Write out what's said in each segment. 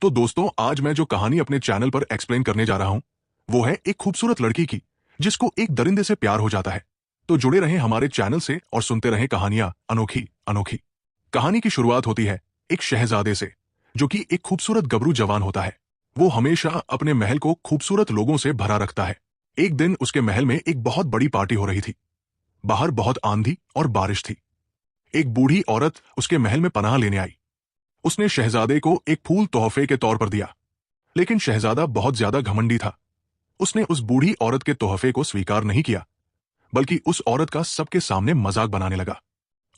तो दोस्तों, आज मैं जो कहानी अपने चैनल पर एक्सप्लेन करने जा रहा हूं वो है एक खूबसूरत लड़की की जिसको एक दरिंदे से प्यार हो जाता है। तो जुड़े रहें हमारे चैनल से और सुनते रहें कहानियां अनोखी अनोखी। कहानी की शुरुआत होती है एक शहजादे से जो कि एक खूबसूरत गबरू जवान होता है। वो हमेशा अपने महल को खूबसूरत लोगों से भरा रखता है। एक दिन उसके महल में एक बहुत बड़ी पार्टी हो रही थी। बाहर बहुत आंधी और बारिश थी। एक बूढ़ी औरत उसके महल में पनाह लेने आई। उसने शहजादे को एक फूल तोहफे के तौर पर दिया, लेकिन शहजादा बहुत ज्यादा घमंडी था। उसने उस बूढ़ी औरत के तोहफे को स्वीकार नहीं किया, बल्कि उस औरत का सबके सामने मजाक बनाने लगा।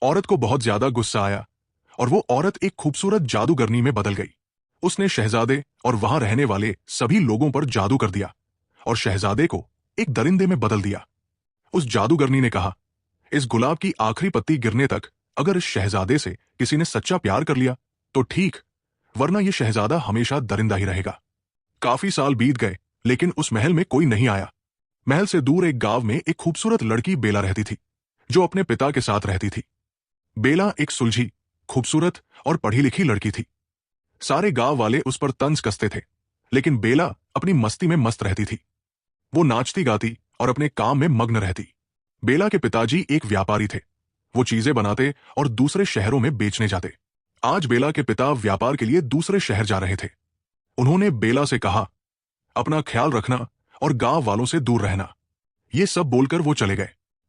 औरत को बहुत ज्यादा गुस्सा आया और वो औरत एक खूबसूरत जादूगरनी में बदल गई। उसने शहजादे और वहां रहने वाले सभी लोगों पर जादू कर दिया और शहजादे को एक दरिंदे में बदल दिया। उस जादूगरनी ने कहा, इस गुलाब की आखिरी पत्ती गिरने तक अगर इस शहजादे से किसी ने सच्चा प्यार कर लिया तो ठीक, वरना यह शहजादा हमेशा दरिंदा ही रहेगा। काफी साल बीत गए, लेकिन उस महल में कोई नहीं आया। महल से दूर एक गांव में एक खूबसूरत लड़की बेला रहती थी, जो अपने पिता के साथ रहती थी। बेला एक सुलझी, खूबसूरत और पढ़ी लिखी लड़की थी। सारे गांव वाले उस पर तंज कसते थे, लेकिन बेला अपनी मस्ती में मस्त रहती थी। वो नाचती गाती और अपने काम में मग्न रहती। बेला के पिताजी एक व्यापारी थे। वो चीजें बनाते और दूसरे शहरों में बेचने जाते। आज बेला के पिता व्यापार के लिए दूसरे शहर जा रहे थे। उन्होंने बेला से कहा, अपना ख्याल रखना और गांव वालों से दूर रहना। ये सब बोलकर वो चले गए।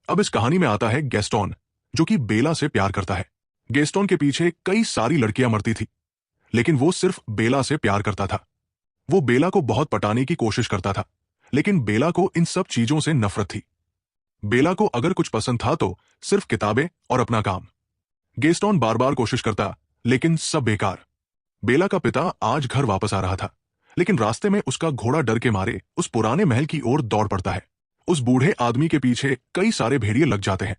अब इस कहानी में आता है गैस्टोन, जो कि बेला से प्यार करता है। गैस्टोन के पीछे कई सारी लड़कियां मरती थी, लेकिन वो सिर्फ बेला से प्यार करता था। वो बेला को बहुत पटाने की कोशिश करता था, लेकिन बेला को इन सब चीजों से नफरत थी। बेला को अगर कुछ पसंद था तो सिर्फ किताबें और अपना काम। गैस्टोन बार बार कोशिश करता, लेकिन सब बेकार। बेला का पिता आज घर वापस आ रहा था, लेकिन रास्ते में उसका घोड़ा डर के मारे उस पुराने महल की ओर दौड़ पड़ता है। उस बूढ़े आदमी के पीछे कई सारे भेड़िए लग जाते हैं,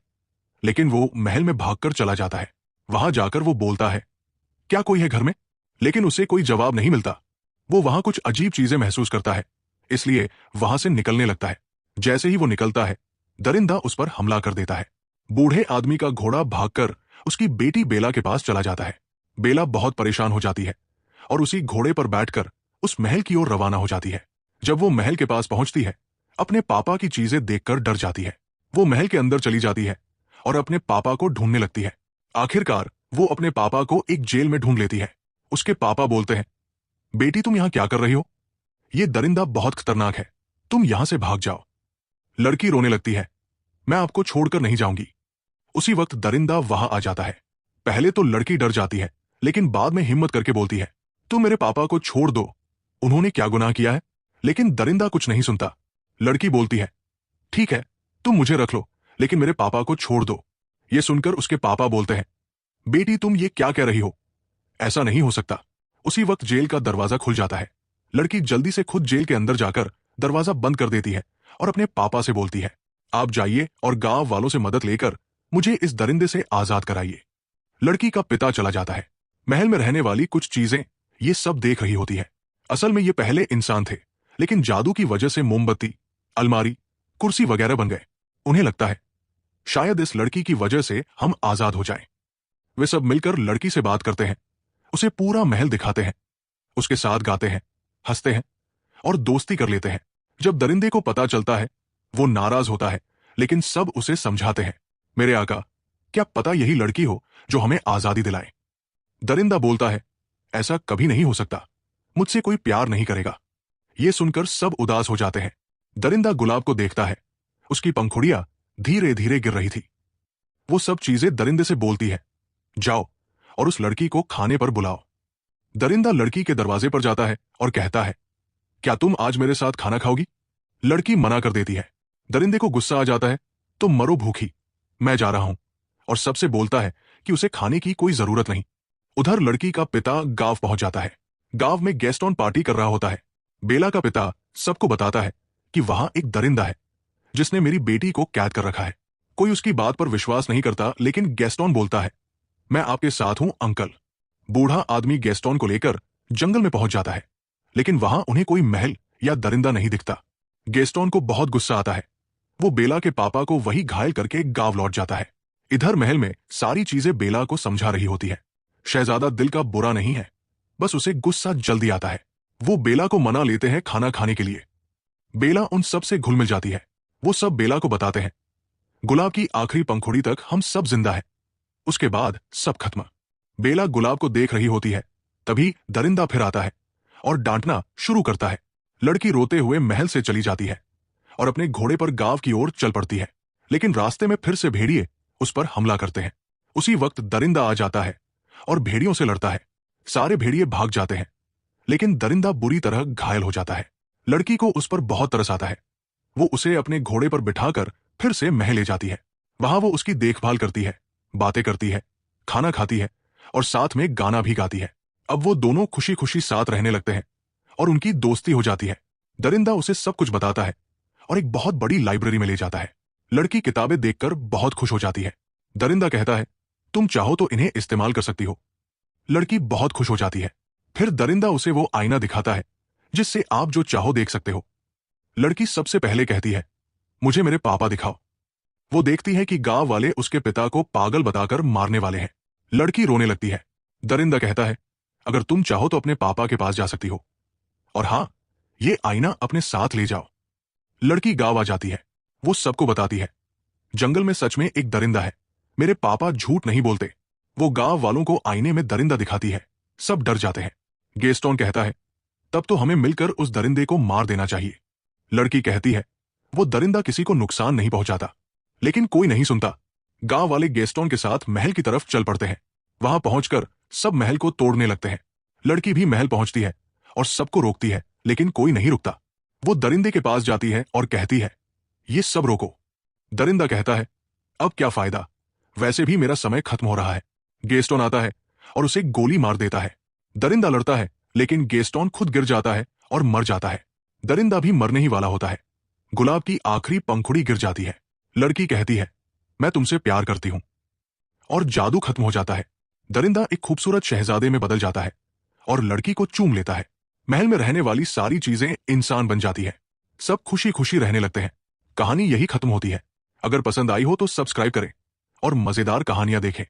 लेकिन वो महल में भागकर चला जाता है। वहां जाकर वो बोलता है, क्या कोई है घर में? लेकिन उसे कोई जवाब नहीं मिलता। वो वहां कुछ अजीब चीजें महसूस करता है, इसलिए वहां से निकलने लगता है। जैसे ही वो निकलता है, दरिंदा उस पर हमला कर देता है। बूढ़े आदमी का घोड़ा भागकर उसकी बेटी बेला के पास चला जाता है। बेला बहुत परेशान हो जाती है और उसी घोड़े पर बैठकर उस महल की ओर रवाना हो जाती है। जब वो महल के पास पहुंचती है, अपने पापा की चीजें देखकर डर जाती है। वो महल के अंदर चली जाती है और अपने पापा को ढूंढने लगती है। आखिरकार वो अपने पापा को एक जेल में ढूंढ लेती है। उसके पापा बोलते हैं, बेटी तुम यहां क्या कर रही हो? ये दरिंदा बहुत खतरनाक है, तुम यहां से भाग जाओ। लड़की रोने लगती है, मैं आपको छोड़कर नहीं जाऊंगी। उसी वक्त दरिंदा वहां आ जाता है। पहले तो लड़की डर जाती है, लेकिन बाद में हिम्मत करके बोलती है, तुम मेरे पापा को छोड़ दो, उन्होंने क्या गुनाह किया है? लेकिन दरिंदा कुछ नहीं सुनता। लड़की बोलती है, ठीक है, तुम मुझे रख लो, लेकिन मेरे पापा को छोड़ दो। ये सुनकर उसके पापा बोलते हैं, बेटी तुम ये क्या कह रही हो? ऐसा नहीं हो सकता। उसी वक्त जेल का दरवाजा खुल जाता है। लड़की जल्दी से खुद जेल के अंदर जाकर दरवाजा बंद कर देती है और अपने पापा से बोलती है, आप जाइए और गांव वालों से मदद लेकर मुझे इस दरिंदे से आजाद कराइए। लड़की का पिता चला जाता है। महल में रहने वाली कुछ चीजें ये सब देख रही होती है। असल में ये पहले इंसान थे, लेकिन जादू की वजह से मोमबत्ती, अलमारी, कुर्सी वगैरह बन गए। उन्हें लगता है शायद इस लड़की की वजह से हम आजाद हो जाएं। वे सब मिलकर लड़की से बात करते हैं, उसे पूरा महल दिखाते हैं, उसके साथ गाते हैं, हंसते हैं और दोस्ती कर लेते हैं। जब दरिंदे को पता चलता है, वो नाराज होता है, लेकिन सब उसे समझाते हैं, मेरे आका, क्या पता यही लड़की हो जो हमें आजादी दिलाए। दरिंदा बोलता है, ऐसा कभी नहीं हो सकता, मुझसे कोई प्यार नहीं करेगा। ये सुनकर सब उदास हो जाते हैं। दरिंदा गुलाब को देखता है, उसकी पंखुड़ियां धीरे धीरे गिर रही थी। वो सब चीजें दरिंदे से बोलती है, जाओ और उस लड़की को खाने पर बुलाओ। दरिंदा लड़की के दरवाजे पर जाता है और कहता है, क्या तुम आज मेरे साथ खाना खाओगी? लड़की मना कर देती है। दरिंदे को गुस्सा आ जाता है, तुम मरो भूखी, मैं जा रहा हूं, और सबसे बोलता है कि उसे खाने की कोई जरूरत नहीं। उधर लड़की का पिता गांव पहुंच जाता है। गांव में गैस्टोन पार्टी कर रहा होता है। बेला का पिता सबको बताता है कि वहां एक दरिंदा है जिसने मेरी बेटी को कैद कर रखा है। कोई उसकी बात पर विश्वास नहीं करता, लेकिन गैस्टोन बोलता है, मैं आपके साथ हूं अंकल। बूढ़ा आदमी गैस्टोन को लेकर जंगल में पहुंच जाता है, लेकिन वहां उन्हें कोई महल या दरिंदा नहीं दिखता। गैस्टोन को बहुत गुस्सा आता है। वो बेला के पापा को वही घायल करके गांव लौट जाता है। इधर महल में सारी चीजें बेला को समझा रही होती है। शहजादा दिल का बुरा नहीं है, बस उसे गुस्सा जल्दी आता है। वो बेला को मना लेते हैं खाना खाने के लिए। बेला उन सब से घुल मिल जाती है। वो सब बेला को बताते हैं, गुलाब की आखिरी पंखुड़ी तक हम सब जिंदा है, उसके बाद सब खत्म। बेला गुलाब को देख रही होती है, तभी दरिंदा फिर आता है और डांटना शुरू करता है। लड़की रोते हुए महल से चली जाती है और अपने घोड़े पर गांव की ओर चल पड़ती है। लेकिन रास्ते में फिर से भेड़िए उस पर हमला करते हैं। उसी वक्त दरिंदा आ जाता है और भेड़ियों से लड़ता है। सारे भेड़िए भाग जाते हैं, लेकिन दरिंदा बुरी तरह घायल हो जाता है। लड़की को उस पर बहुत तरस आता है। वो उसे अपने घोड़े पर बिठाकर फिर से महल ले जाती है। वहां वो उसकी देखभाल करती है, बातें करती है, खाना खाती है और साथ में गाना भी गाती है। अब वो दोनों खुशी खुशी साथ रहने लगते हैं और उनकी दोस्ती हो जाती है। दरिंदा उसे सब कुछ बताता है और एक बहुत बड़ी लाइब्रेरी में ले जाता है। लड़की किताबें देखकर बहुत खुश हो जाती है। दरिंदा कहता है, तुम चाहो तो इन्हें इस्तेमाल कर सकती हो। लड़की बहुत खुश हो जाती है। फिर दरिंदा उसे वो आईना दिखाता है जिससे आप जो चाहो देख सकते हो। लड़की सबसे पहले कहती है, मुझे मेरे पापा दिखाओ। वो देखती है कि गांव वाले उसके पिता को पागल बताकर मारने वाले हैं। लड़की रोने लगती है। दरिंदा कहता है, अगर तुम चाहो तो अपने पापा के पास जा सकती हो, और हां, ये आईना अपने साथ ले जाओ। लड़की गांव आ जाती है। वो सबको बताती है, जंगल में सच में एक दरिंदा है, मेरे पापा झूठ नहीं बोलते। वो गांव वालों को आईने में दरिंदा दिखाती है। सब डर जाते हैं। गेस्टोन कहता है, तब तो हमें मिलकर उस दरिंदे को मार देना चाहिए। लड़की कहती है, वो दरिंदा किसी को नुकसान नहीं पहुंचाता। लेकिन कोई नहीं सुनता। गांव वाले गेस्टोन के साथ महल की तरफ चल पड़ते हैं। वहां पहुंचकर सब महल को तोड़ने लगते हैं। लड़की भी महल पहुंचती है और सबको रोकती है, लेकिन कोई नहीं रुकता। वो दरिंदे के पास जाती है और कहती है, ये सब रोको। दरिंदा कहता है, अब क्या फायदा, वैसे भी मेरा समय खत्म हो रहा है। गेस्टोन आता है और उसे गोली मार देता है। दरिंदा लड़ता है, लेकिन गेस्टोन खुद गिर जाता है और मर जाता है। दरिंदा भी मरने ही वाला होता है। गुलाब की आखिरी पंखुड़ी गिर जाती है। लड़की कहती है, मैं तुमसे प्यार करती हूं, और जादू खत्म हो जाता है। दरिंदा एक खूबसूरत शहजादे में बदल जाता है और लड़की को चूम लेता है। महल में रहने वाली सारी चीजें इंसान बन जाती है। सब खुशी खुशी रहने लगते हैं। कहानी यही खत्म होती है। अगर पसंद आई हो तो सब्सक्राइब करें और मजेदार कहानियां देखें।